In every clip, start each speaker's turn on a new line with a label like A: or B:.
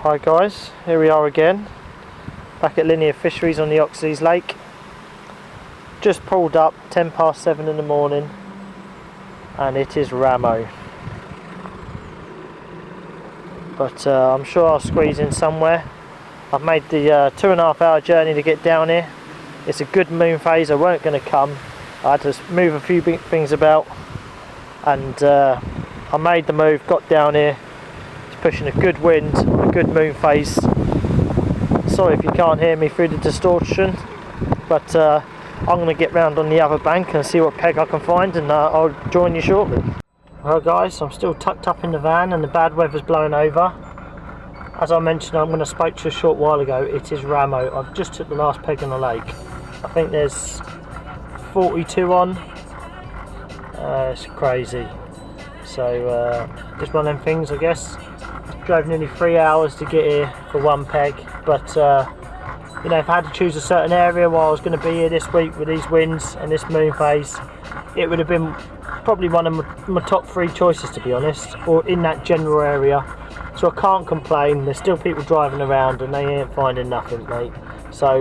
A: Hi guys, here we are again, back at Linear Fisheries on the Oxleys Lake. Just pulled up 7:10 in the morning and it is Ramo. But I'm sure I'll squeeze in somewhere. I've made the 2.5 hour journey to get down here. It's a good moon phase, I weren't going to come. I had to move a few big things about and I made the move, got down here. It's pushing a good wind, a good moon phase. Sorry if you can't hear me through the distortion, but I'm going to get round on the other bank and see what peg I can find, and I'll join you shortly. Well guys, I'm still tucked up in the van and the bad weather's blowing over. As I mentioned, I'm going to spoke to you a short while ago, it is Ramo. I've just took the last peg on the lake. I think there's 42 on. It's crazy. So just one of them things, I guess. Drove nearly 3 hours to get here for one peg, but you know, if I had to choose a certain area where I was going to be here this week with these winds and this moon phase, it would have been probably one of my top 3 choices, to be honest, or in that general area. So I can't complain. There's still people driving around and they ain't finding nothing, mate. So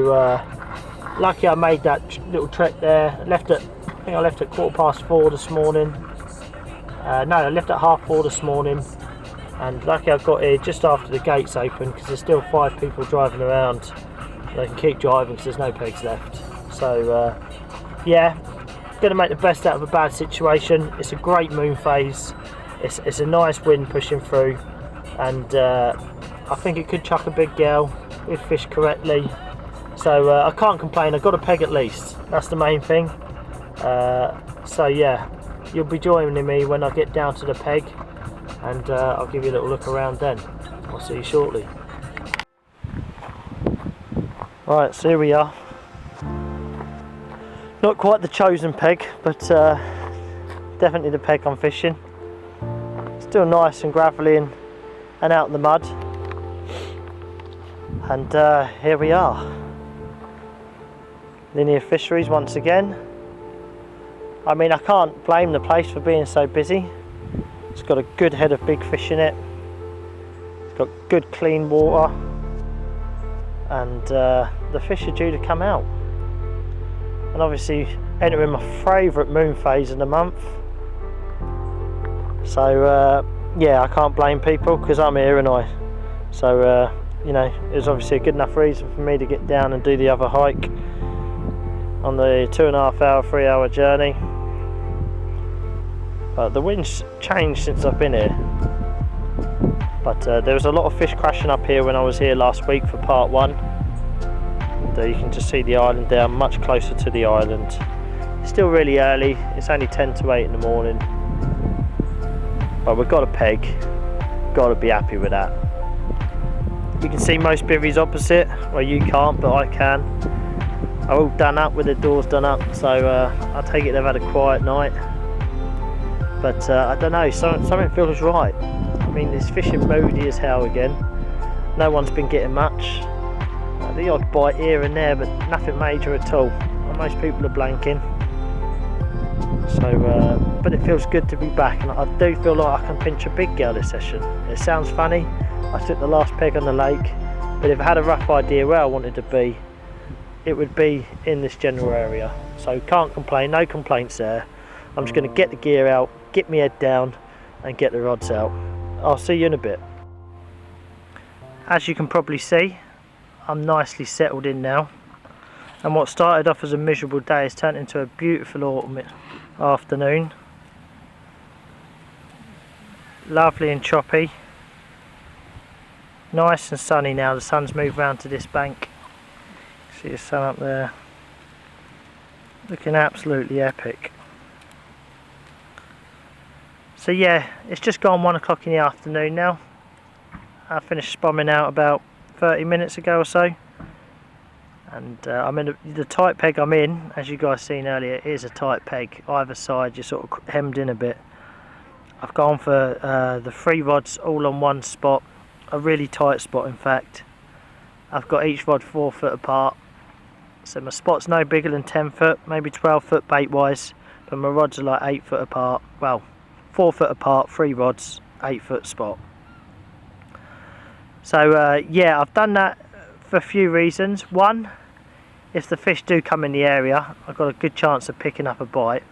A: lucky I made that little trek there. I think I left at 4:15 this morning. No, I left at 4:30 this morning, and lucky I got here just after the gates open, because there's still 5 people driving around. They can keep driving because there's no pegs left. So yeah, gonna make the best out of a bad situation. It's a great moon phase. It's a nice wind pushing through, and I think it could chuck a big gale if fished correctly. So I can't complain. I got a peg at least. That's the main thing. So yeah, you'll be joining me when I get down to the peg, and I'll give you a little look around then. I'll see you shortly. Right, so here we are. Not quite the chosen peg, but definitely the peg I'm fishing. Still nice and gravelly and out in the mud. And here we are. Linear Fisheries once again. I mean, I can't blame the place for being so busy. It's got a good head of big fish in it. It's got good clean water, and the fish are due to come out. And obviously entering my favourite moon phase of the month. So yeah, I can't blame people because I'm here and I. So you know, it was obviously a good enough reason for me to get down and do the other hike on the 2.5 hour, 3 hour journey. But the wind's changed since I've been here. But there was a lot of fish crashing up here when I was here last week for part 1. And you can just see the island there, much closer to the island. It's still really early, it's only 10 to 8 in the morning. But we've got a peg, got to be happy with that. You can see most bivvies opposite, well you can't, but I can. Are all done up with the doors done up, so I take it they've had a quiet night. But I don't know, something feels right. I mean, it's fishing moody as hell again. No one's been getting much. The odd bite here and there, but nothing major at all. And most people are blanking. So, but it feels good to be back, and I do feel like I can pinch a big girl this session. It sounds funny, I took the last peg on the lake, but if I had a rough idea where I wanted to be, it would be in this general area. So can't complain, no complaints there. I'm just going to get the gear out, get my head down and get the rods out. I'll see you in a bit. As you can probably see, I'm nicely settled in now, and what started off as a miserable day has turned into a beautiful autumn afternoon. Lovely and choppy, nice and sunny now. The sun's moved round to this bank. See the sun up there, looking absolutely epic. So yeah, it's just gone 1 o'clock in the afternoon now. I finished spomming out about 30 minutes ago or so, and I'm in the tight peg I'm in, as you guys seen earlier, is a tight peg. Either side you're sort of hemmed in a bit. I've gone for the 3 rods all on one spot, a really tight spot in fact. I've got each rod 4 foot apart, so my spot's no bigger than 10 foot, maybe 12 foot bait wise, but my rods are like 8 foot apart. Well, 4 foot apart, 3 rods, 8 foot spot. So yeah, I've done that for a few reasons. One, if the fish do come in the area, I've got a good chance of picking up a bite.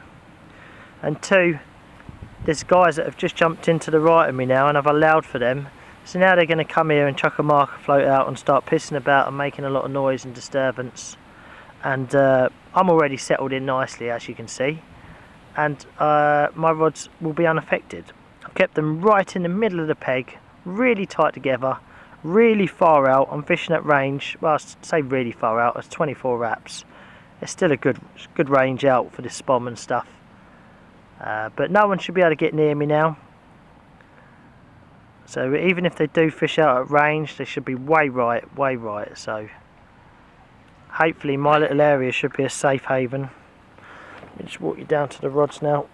A: And two, there's guys that have just jumped into the right of me now, and I've allowed for them. So now they're going to come here and chuck a marker float out and start pissing about and making a lot of noise and disturbance. And I'm already settled in nicely, as you can see. And my rods will be unaffected. I've kept them right in the middle of the peg, really tight together, really far out. I'm fishing at range, well, I say really far out, it's 24 wraps. It's still a good range out for this spom and stuff. But no one should be able to get near me now. So even if they do fish out at range, they should be way right. So hopefully my little area should be a safe haven. Let me just walk you down to the rods now.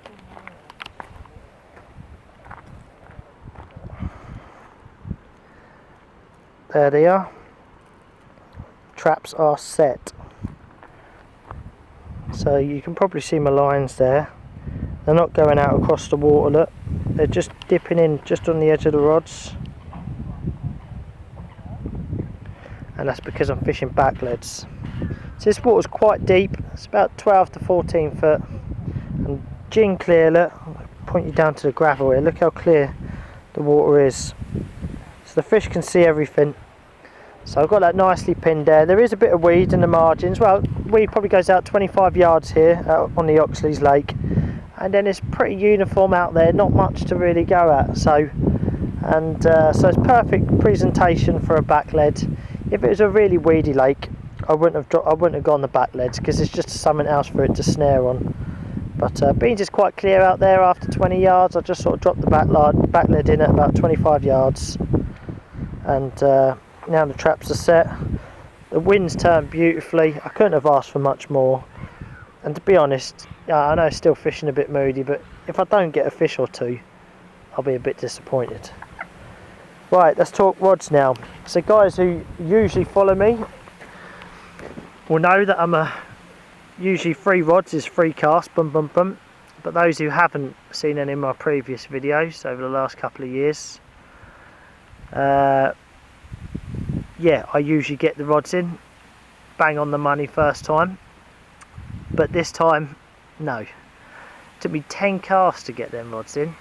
A: There they are. Traps are set. So you can probably see my lines there. They're not going out across the water, look. They're just dipping in just on the edge of the rods. And that's because I'm fishing back leads. So this water's quite deep. It's about 12 to 14 foot. And gin clear, look. I'll point you down to the gravel here. Look how clear the water is. So the fish can see everything. So I've got that nicely pinned there. There is a bit of weed in the margins. Well, weed probably goes out 25 yards here out on the Oxley's Lake. And then it's pretty uniform out there, not much to really go at. So it's perfect presentation for a back lead. If it was a really weedy lake, I wouldn't have gone the back leads because it's just something else for it to snare on. But being just quite clear out there after 20 yards, I just sort of dropped the back lead in at about 25 yards. And now the traps are set. The wind's turned beautifully. I couldn't have asked for much more. And to be honest, I know it's still fishing a bit moody, but if I don't get a fish or two, I'll be a bit disappointed. Right, let's talk rods now. So guys who usually follow me will know that I'm usually free rods is free cast, bum bum bum. But those who haven't seen any of my previous videos over the last couple of years, yeah, I usually get the rods in, bang on the money first time. But this time, no. It took me 10 casts to get them rods in.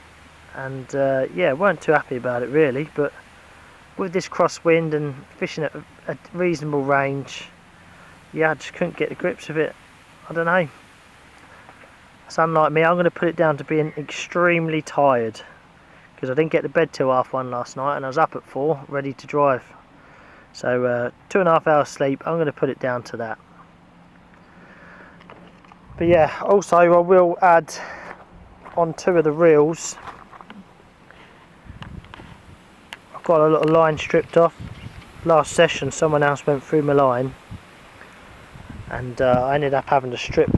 A: And yeah, weren't too happy about it really. But with this crosswind and fishing at a reasonable range, yeah, I just couldn't get the grips of it. I don't know. So unlike me, I'm going to put it down to being extremely tired. Because I didn't get to bed till 1:30 last night and I was up at 4, ready to drive. So 2.5 hours sleep, I'm going to put it down to that. But yeah, also I will add on 2 of the reels, I've got a little line stripped off. Last session someone else went through my line and I ended up having to strip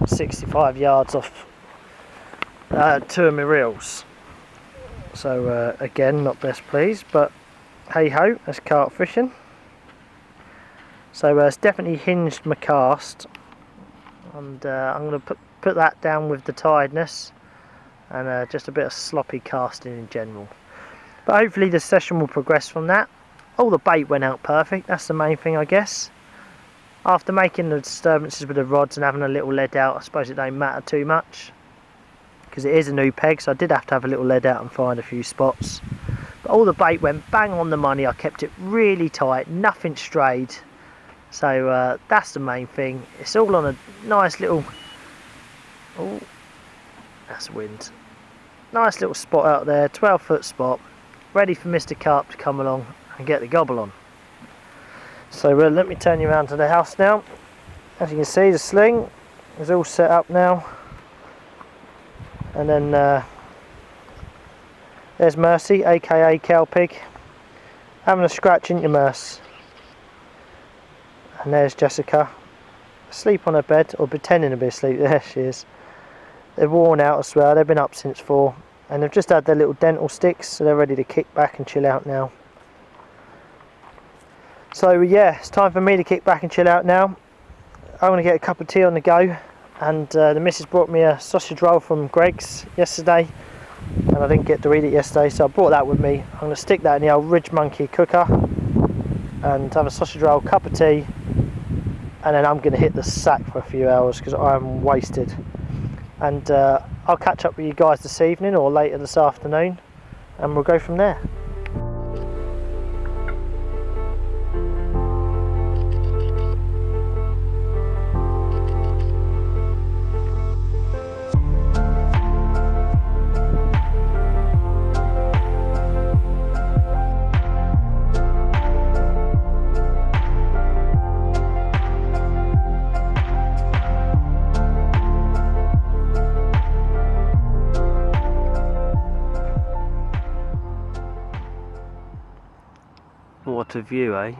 A: 65 yards off 2 of my reels. So again, not best pleased, but hey ho, that's carp fishing. So it's definitely hinged my cast. And I'm going to put that down with the tiredness and just a bit of sloppy casting in general. But hopefully the session will progress from that. All the bait went out perfect, that's the main thing I guess. After making the disturbances with the rods and having a little lead out, I suppose it don't matter too much. Because it is a new peg, so I did have to have a little lead out and find a few spots. But all the bait went bang on the money, I kept it really tight, nothing strayed. So that's the main thing. It's all on a nice little, oh, that's wind. Nice little spot out there, 12-foot spot, ready for Mr. Carp to come along and get the gobble on. So let me turn you around to the house now. As you can see, the sling is all set up now. And then there's Mercy, aka Cowpig, having a scratch in your Merce. And there's Jessica, asleep on her bed, or pretending to be asleep. There she is. They're worn out as well, they've been up since 4. And they've just had their little dental sticks, so they're ready to kick back and chill out now. So yeah, it's time for me to kick back and chill out now. I'm going to get a cup of tea on the go. And the missus brought me a sausage roll from Greg's yesterday. and I didn't get to eat it yesterday, so I brought that with me. I'm going to stick that in the old Ridge Monkey cooker and have a sausage roll, cup of tea, and then I'm going to hit the sack for a few hours because I'm wasted. And I'll catch up with you guys this evening or later this afternoon, and we'll go from there. What a view, eh?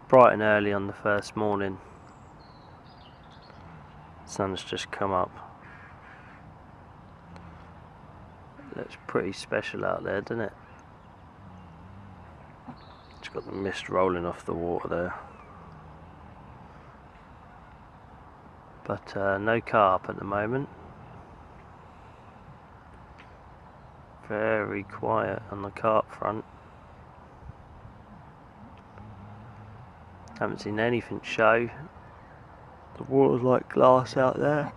A: Bright and early on the first morning. Sun's just come up. Looks pretty special out there, doesn't it? It's got the mist rolling off the water there. But no carp at the moment. Very quiet on the carp front. Haven't seen anything show. The water's like glass out there.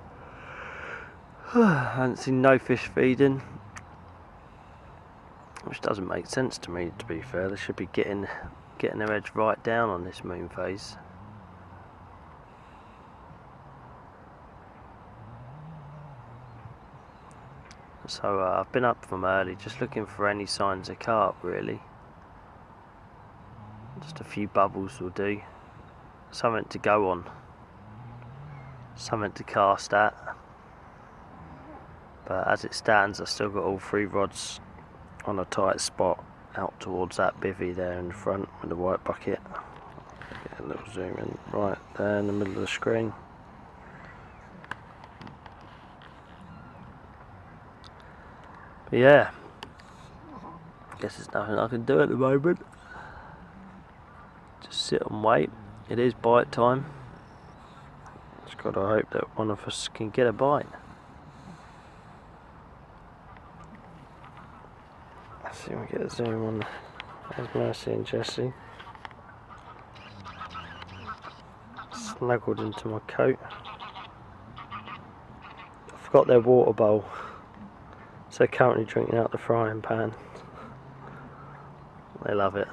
A: Haven't seen no fish feeding, which doesn't make sense to me, to be fair. They should be getting their edge right down on this moon phase. So I've been up from early just looking for any signs of carp, really. Just a few bubbles will do. Something to go on. Something to cast at. But as it stands, I've still got all 3 rods on a tight spot out towards that bivvy there in front with the white bucket. Get a little zoom in right there in the middle of the screen. But yeah, guess there's nothing I can do at the moment. Just sit and wait. It is bite time. Just got to hope that one of us can get a bite. Let's see if we get a zoom on. There's Mercy and Jessie. Snuggled into my coat. I forgot their water bowl, so they're currently drinking out the frying pan. They love it.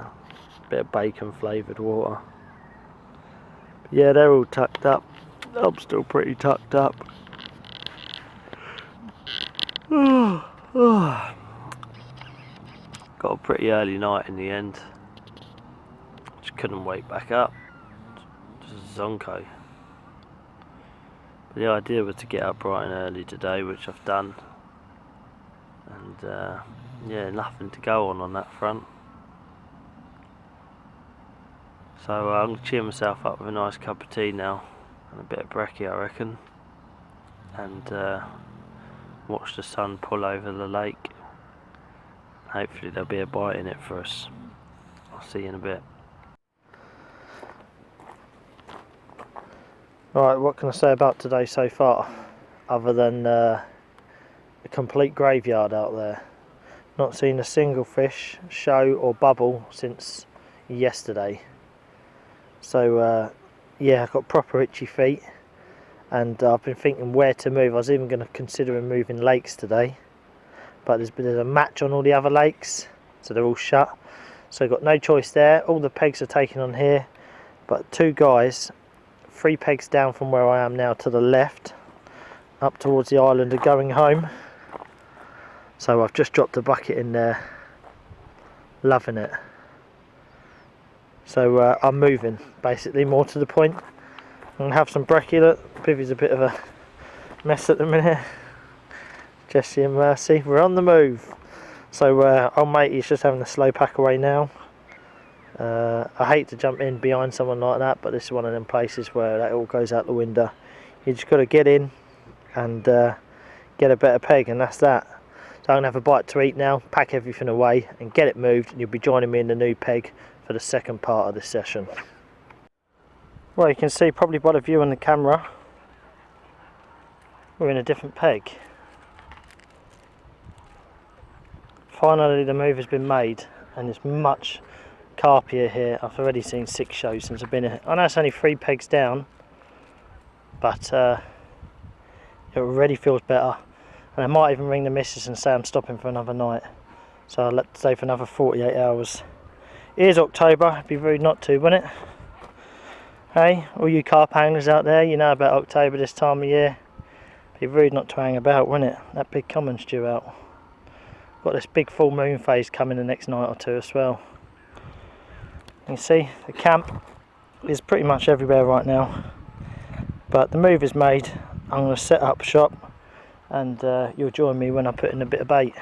A: Bit of bacon flavoured water. But yeah, they're all tucked up. I'm still pretty tucked up. Got a pretty early night in the end. Just couldn't wake back up. Just zonko. But the idea was to get up bright and early today, which I've done. And yeah, nothing to go on that front. So I'm going to cheer myself up with a nice cup of tea now and a bit of brekkie, I reckon, and watch the sun pull over the lake. Hopefully there'll be a bite in it for us. I'll see you in a bit. Alright, what can I say about today so far, other than a complete graveyard out there. Not seen a single fish show or bubble since yesterday. So yeah, I've got proper itchy feet, and I've been thinking where to move. I was even going to consider moving lakes today, but there's a match on all the other lakes, so they're all shut. So I've got no choice there. All the pegs are taken on here, but 2 guys, 3 pegs down from where I am now to the left, up towards the island, are going home. So I've just dropped a bucket in there, loving it. So I'm moving, basically, more to the point. I'm going to have some brekkie. Look, Bivvy's a bit of a mess at the minute. Jessie and Mercy, we're on the move. So old matey's just having a slow pack away now. I hate to jump in behind someone like that, but this is one of them places where that all goes out the window. You just got to get in and get a better peg, and that's that. So I'm going to have a bite to eat now, pack everything away and get it moved, and you'll be joining me in the new peg for the second part of this session. Well, you can see probably by the view on the camera, we're in a different peg. Finally the move has been made and it's much carpier here. I've already seen 6 shows since I've been here. I know it's only 3 pegs down, but it already feels better. And I might even ring the missus and say I'm stopping for another night. So I'll stay for another 48 hours. It is October, it'd be rude not to, wouldn't it? Hey, all you carp anglers out there, you know about October this time of year. It'd be rude not to hang about, wouldn't it? That big common's due out. Got this big full moon phase coming the next night or two as well. You see, the camp is pretty much everywhere right now. But the move is made. I'm going to set up shop and you'll join me when I put in a bit of bait.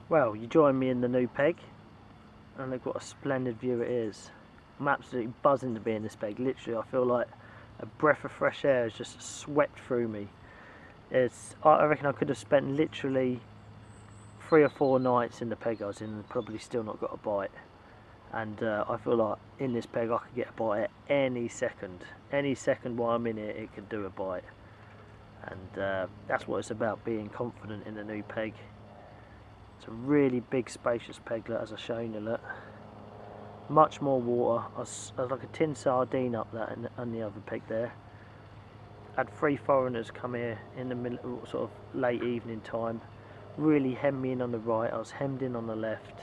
A: Well, you join me in the new peg, and look what a splendid view it is. I'm absolutely buzzing to be in this peg. Literally, I feel like a breath of fresh air has just swept through me. I reckon I could have spent literally 3 or 4 nights in the peg I was in and probably still not got a bite. And I feel like in this peg I could get a bite at any second. Any second while I'm in it, it could do a bite. And that's what it's about, being confident in the new peg. It's a really big spacious peglet, as I've shown you. Look, much more water. I was like a tin sardine up that on the other peg there. Had 3 foreigners come here in the middle, sort of late evening time, really hemmed me in on the right. I was hemmed in on the left,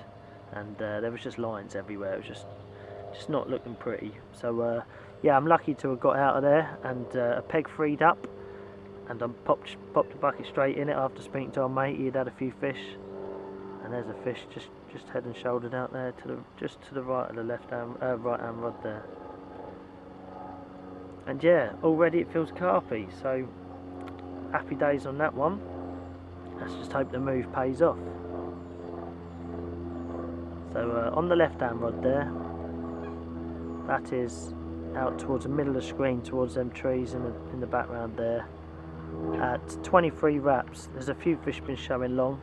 A: and there was just lines everywhere. It was just not looking pretty. So yeah, I'm lucky to have got out of there, and a peg freed up, and I popped the bucket straight in it after speaking to our mate. He'd had a few fish. And there's a fish just head and shouldered out there just to the right of the right hand rod there. And yeah, already it feels carpy, so happy days on that one. Let's just hope the move pays off. So on the left hand rod there, that is out towards the middle of the screen, towards them trees in the background there. At 23 wraps, there's a few fish been showing long.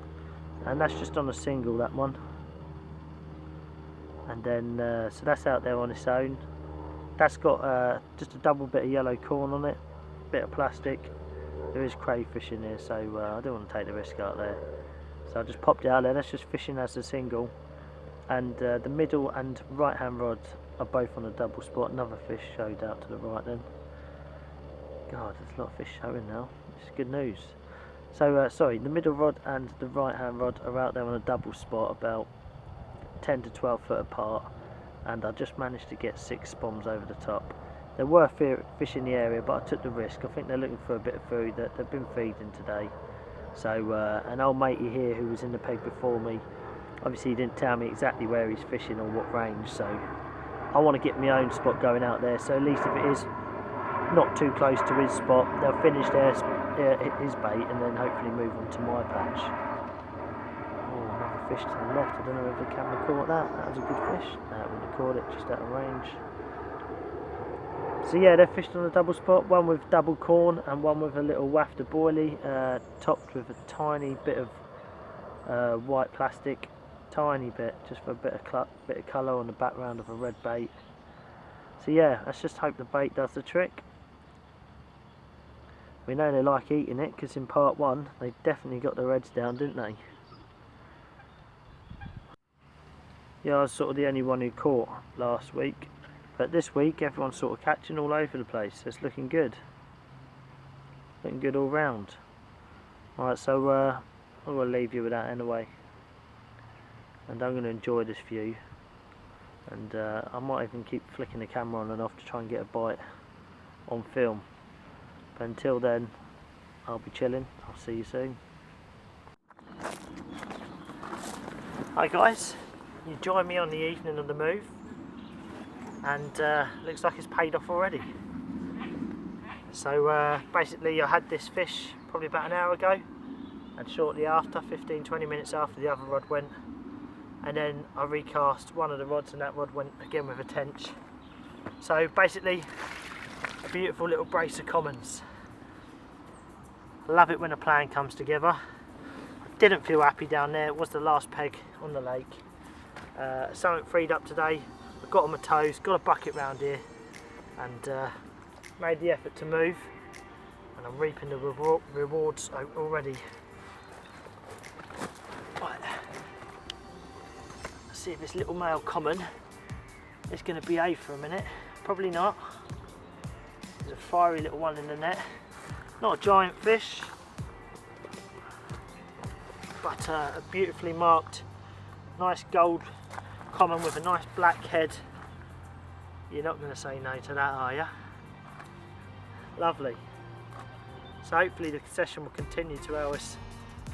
A: And that's just on a single, that one. And then, so that's out there on its own. That's got just a double bit of yellow corn on it, bit of plastic. There is crayfish in here, so I don't want to take the risk out there. So I just popped it out there. That's just fishing as a single. And the middle and right hand rods are both on a double spot. Another fish showed out to the right then. God, there's a lot of fish showing now. It's good news. So, sorry, the middle rod and the right hand rod are out there on a double spot, about 10 to 12 foot apart, and I just managed to get 6 spoms over the top. There were fish in the area, but I took the risk. I think they're looking for a bit of food that they've been feeding today. So, an old matey here who was in the peg before me, obviously he didn't tell me exactly where he's fishing or what range, so I want to get my own spot going out there, so at least if it is not too close to his spot, they'll finish his bait and then hopefully move on to my patch. Oh, another fish to the left. I don't know if the camera caught that. That was a good fish. No, it wouldn't have caught it, just out of range. So yeah, they're fished on a double spot, one with double corn and one with a little waft of boilie, topped with a tiny bit of white plastic, tiny bit, just for a bit of colour on the background of a red bait. So yeah, let's just hope the bait does the trick. We know they like eating it, because in part 1 they definitely got their heads down, didn't they? Yeah, I was sort of the only one who caught last week, but this week everyone's sort of catching all over the place. It's looking good. Looking good all round. Alright, so I'm going to leave you with that anyway. And I'm going to enjoy this view. And I might even keep flicking the camera on and off to try and get a bite on film. But until then, I'll be chilling. I'll see you soon. Hi guys, you join me on the evening of the move, and looks like it's paid off already. So basically I had this fish probably about an hour ago, and shortly after, 15-20 minutes after, the other rod went, and then I recast one of the rods and that rod went again with a tench. So basically a beautiful little brace of commons. I love it when a plan comes together. I Didn't feel happy down there. It was the last peg on the lake. Something freed up today. I got on my toes, got a bucket round here, and made the effort to move, and I'm reaping the rewards already. Right. Let's see if this little male common is going to behave for a minute. Probably not. There's a fiery little one in the net. Not a giant fish, but a beautifully marked, nice gold common with a nice black head. You're not going to say no to that, are you? Lovely. So hopefully the session will continue to how it's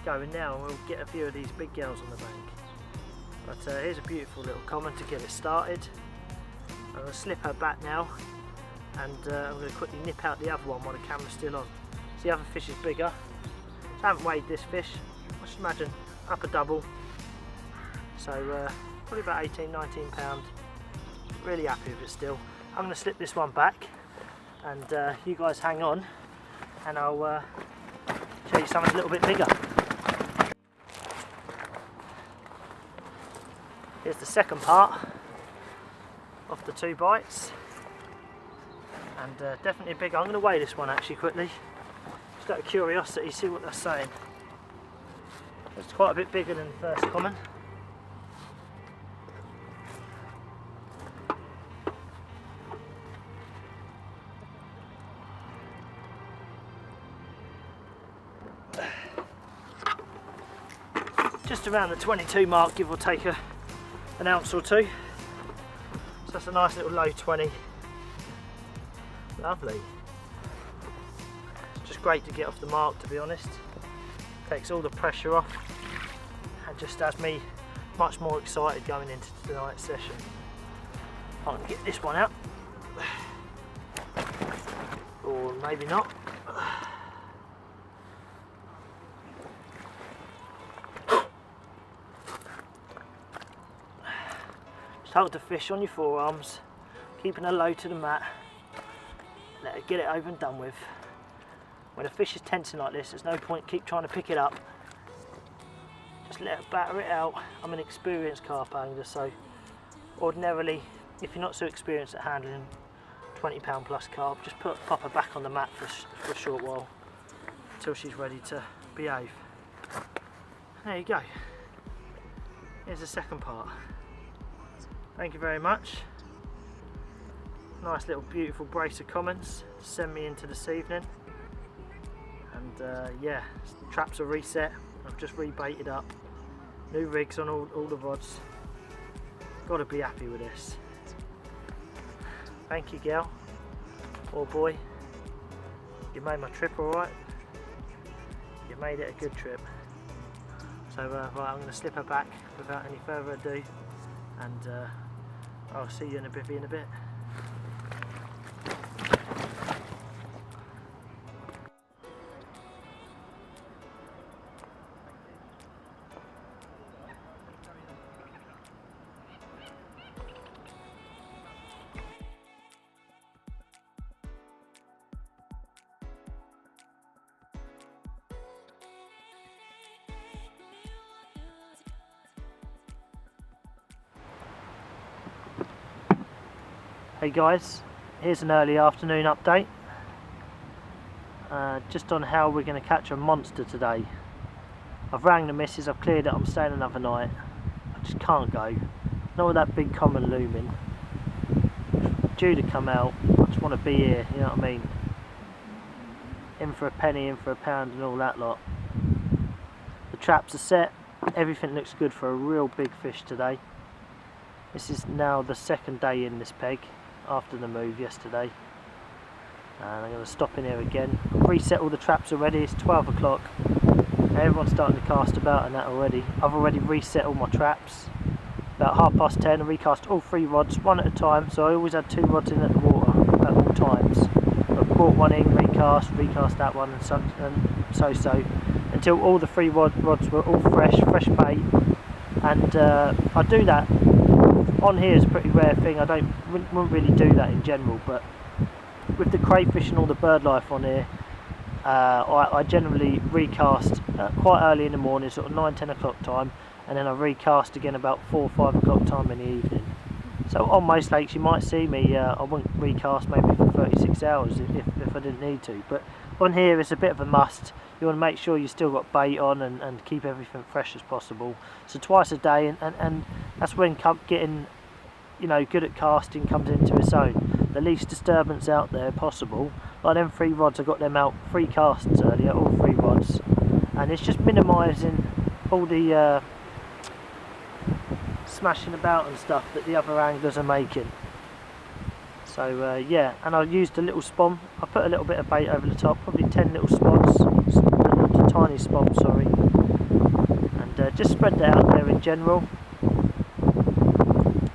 A: going now, and we'll get a few of these big girls on the bank. But here's a beautiful little common to get it started. I'm going to slip her back now, and I'm going to quickly nip out the other one while the camera's still on. So the other fish is bigger. So I haven't weighed this fish. I should imagine up a double. So probably about 18-19 pounds. Really happy with it still. I'm going to slip this one back, and you guys hang on, and I'll show you something a little bit bigger. Here's the second part of the 2 bites, and definitely bigger. I'm going to weigh this one actually quickly, just out of curiosity, see what they're saying. It's quite a bit bigger than the first common. Just around the 22 mark, give or take an ounce or two. So that's a nice little low 20. Lovely. Just great to get off the mark, to be honest. Takes all the pressure off and just has me much more excited going into tonight's session. I'm going to get this one out. Or maybe not. Hold the fish on your forearms, keeping her low to the mat. Let her get it over and done with. When a fish is tensing like this, there's no point keep trying to pick it up. Just let her batter it out. I'm an experienced carp angler, so ordinarily, if you're not so experienced at handling 20 pound plus carp, just pop her back on the mat for a short while until she's ready to behave. There you go. Here's the second part. Thank you very much. Nice little beautiful brace of commons to send me into this evening. And yeah, the traps are reset. I've just rebaited up. New rigs on all the rods. Got to be happy with this. Thank you, gal or boy. You made my trip alright. You made it a good trip. So right, I'm going to slip her back without any further ado, and I'll see you in a bit. Hey guys, here's an early afternoon update just on how we're going to catch a monster today. I've rang the missus, I've cleared it, I'm staying another night. I just can't go. Not with that big common looming. Due to come out, I just want to be here, you know what I mean? In for a penny, in for a pound and all that lot. The traps are set, everything looks good for a real big fish today. This is now the second day in this peg after the move yesterday, and I'm going to stop in here again. I've reset all the traps already. It's 12 o'clock. Everyone's starting to cast about and that already. I've already reset all my traps. About 10:30 I recast all 3 rods one at a time, so I always had 2 rods in at the water at all times. I brought one in, recast that one, and so until all the 3 rods were all fresh bait. And I do that on here is a pretty rare thing. I wouldn't really do that in general, but with the crayfish and all the bird life on here, I generally recast quite early in the morning, sort of 9-10 o'clock time, and then I recast again about 4 or 5 o'clock time in the evening. So on most lakes you might see me, I wouldn't recast maybe for 36 hours if I didn't need to, but on here it's a bit of a must. You want to make sure you still got bait on and keep everything fresh as possible. So twice a day, and that's when getting, you know, good at casting comes into its own. The least disturbance out there possible. Like them 3 rods, I got them out 3 casts earlier, all 3 rods, and it's just minimising all the smashing about and stuff that the other anglers are making. So yeah, and I used a little spom. I put a little bit of bait over the top, probably 10 little spots, little tiny spom, sorry, and just spread that out there in general.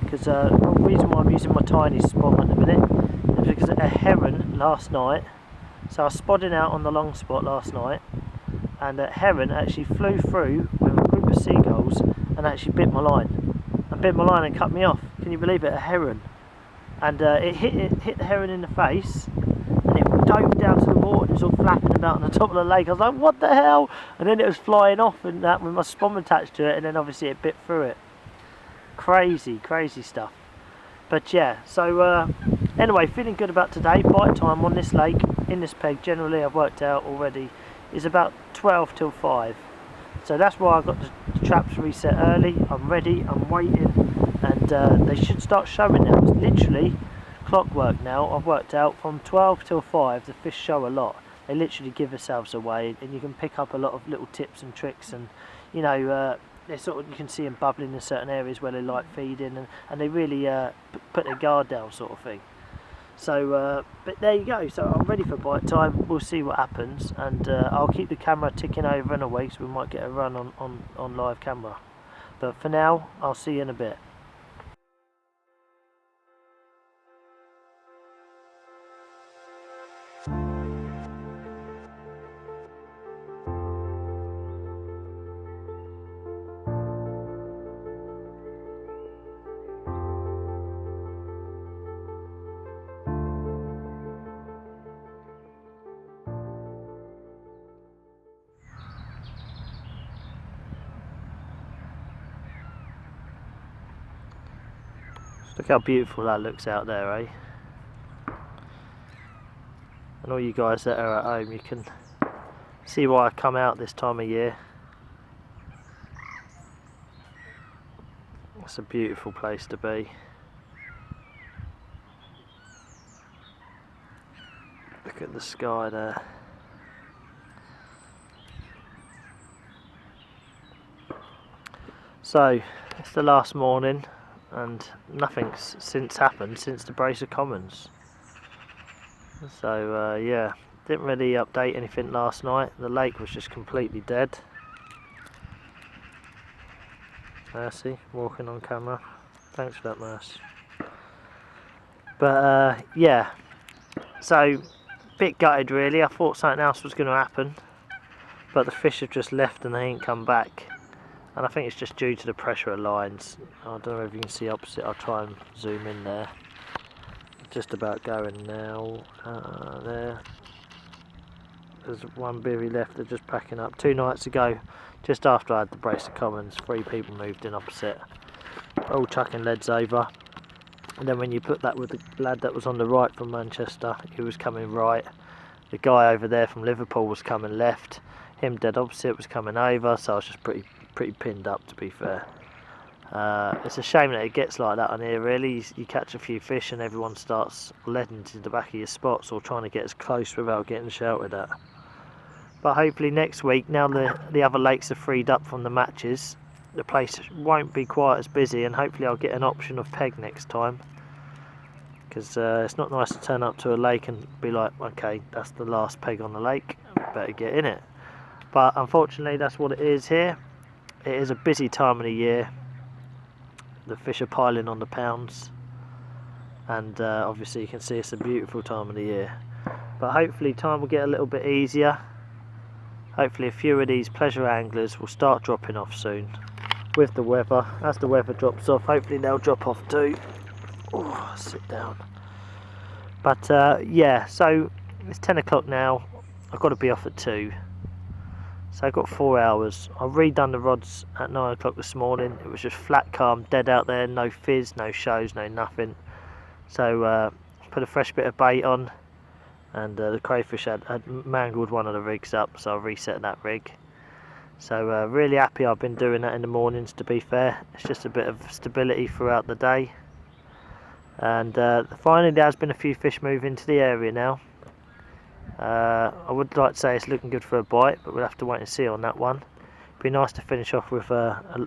A: Because the reason why I'm using my tiny spom at the minute is because a heron last night. So I was spodding out on the long spot last night, and a heron actually flew through with a group of seagulls and actually bit my line. And bit my line and cut me off. Can you believe it? A heron. And it hit the heron in the face, and it dove down to the water, and it was all flapping about on the top of the lake. I was like, what the hell? And then it was flying off, and that with my spom attached to it, and then obviously it bit through it. Crazy stuff. But yeah, so anyway, feeling good about today. Bite time on this lake, in this peg, generally I've worked out already, is about 12 till 5. So that's why I've got the traps reset early. I'm ready, I'm waiting, and they should start showing now. It's literally clockwork now. I've worked out from 12 till 5 the fish show a lot. They literally give themselves away, and you can pick up a lot of little tips and tricks, and you know, they sort of, you can see them bubbling in certain areas where they like feeding, and they really put their guard down, sort of thing. So but there you go, so I'm ready for bite time. We'll see what happens, and I'll keep the camera ticking over in a week, so we might get a run on live camera. But for now, I'll see you in a bit. Look how beautiful that looks out there, eh? And all you guys that are at home, you can see why I come out this time of year. It's a beautiful place to be. Look at the sky there. So, it's the last morning, and nothing's since happened since the brace of commons. So yeah, didn't really update anything last night. The lake was just completely dead. Mercy, walking on camera. Thanks for that, Merce. But yeah, so bit gutted really. I thought something else was going to happen, but the fish have just left and they ain't come back. And I think it's just due to the pressure of lines. I don't know if you can see opposite. I'll try and zoom in there. Just about going now. There. There's one bivvy left. They're just packing up. 2 nights ago, just after I had the brace of commons, 3 people moved in opposite. All chucking leads over. And then when you put that with the lad that was on the right from Manchester, he was coming right. The guy over there from Liverpool was coming left. Him dead opposite was coming over. So I was just pretty pinned up, to be fair. It's a shame that it gets like that on here really. You catch a few fish and everyone starts leading to the back of your spots or trying to get as close without getting shouted at. But hopefully next week, now the other lakes are freed up from the matches, the place won't be quite as busy, and hopefully I'll get an option of peg next time. Because it's not nice to turn up to a lake and be like, okay, that's the last peg on the lake, better get in it. But unfortunately that's what it is here. It is a busy time of the year. The fish are piling on the pounds, and obviously you can see it's a beautiful time of the year. But hopefully time will get a little bit easier. Hopefully a few of these pleasure anglers will start dropping off soon with the weather. As the weather drops off, hopefully they'll drop off too. Sit down. But yeah, so it's 10 o'clock now. I've got to be off at 2. So I've got 4 hours. I've redone the rods at 9 o'clock this morning. It was just flat calm, dead out there, no fizz, no shows, no nothing. So put a fresh bit of bait on, and the crayfish had mangled one of the rigs up, so I reset that rig. So really happy I've been doing that in the mornings, to be fair. It's just a bit of stability throughout the day. And finally there has been a few fish move into the area now. I would like to say it's looking good for a bite, but we'll have to wait and see on that one. Be nice to finish off with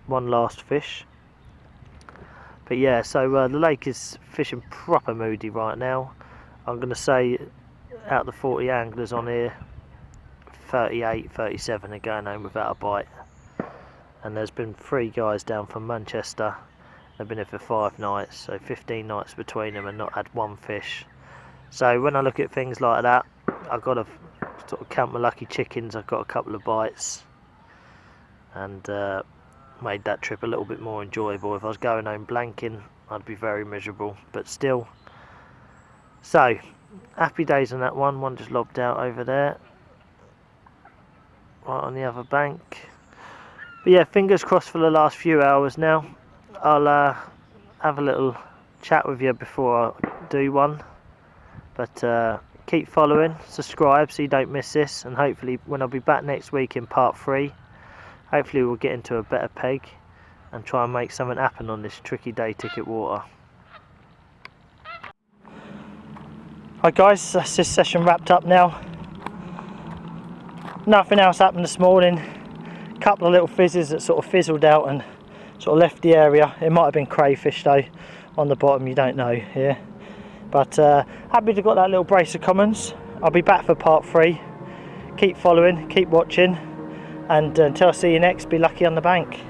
A: one last fish. But yeah, so the lake is fishing proper moody right now. I'm going to say out of the 40 anglers on here, 38, 37 are going home without a bite. And there's been 3 guys down from Manchester. They've been here for 5 nights, so 15 nights between them and not had one fish. So when I look at things like that, I've got to sort of count my lucky chickens. I've got a couple of bites, and made that trip a little bit more enjoyable. If I was going home blanking, I'd be very miserable, but still. So happy days on that one. One just lobbed out over there, right on the other bank. But yeah, fingers crossed for the last few hours now. I'll have a little chat with you before I do one, but keep following, subscribe so you don't miss this, and hopefully when I'll be back next week in part 3, hopefully we'll get into a better peg and try and make something happen on this tricky day ticket water. Hi guys, that's this session wrapped up now. Nothing else happened this morning. Couple of little fizzes that sort of fizzled out and sort of left the area. It might have been crayfish though on the bottom, you don't know here. But happy to got that little brace of commons. I'll be back for part 3. Keep following, keep watching, and until I see you next, be lucky on the bank.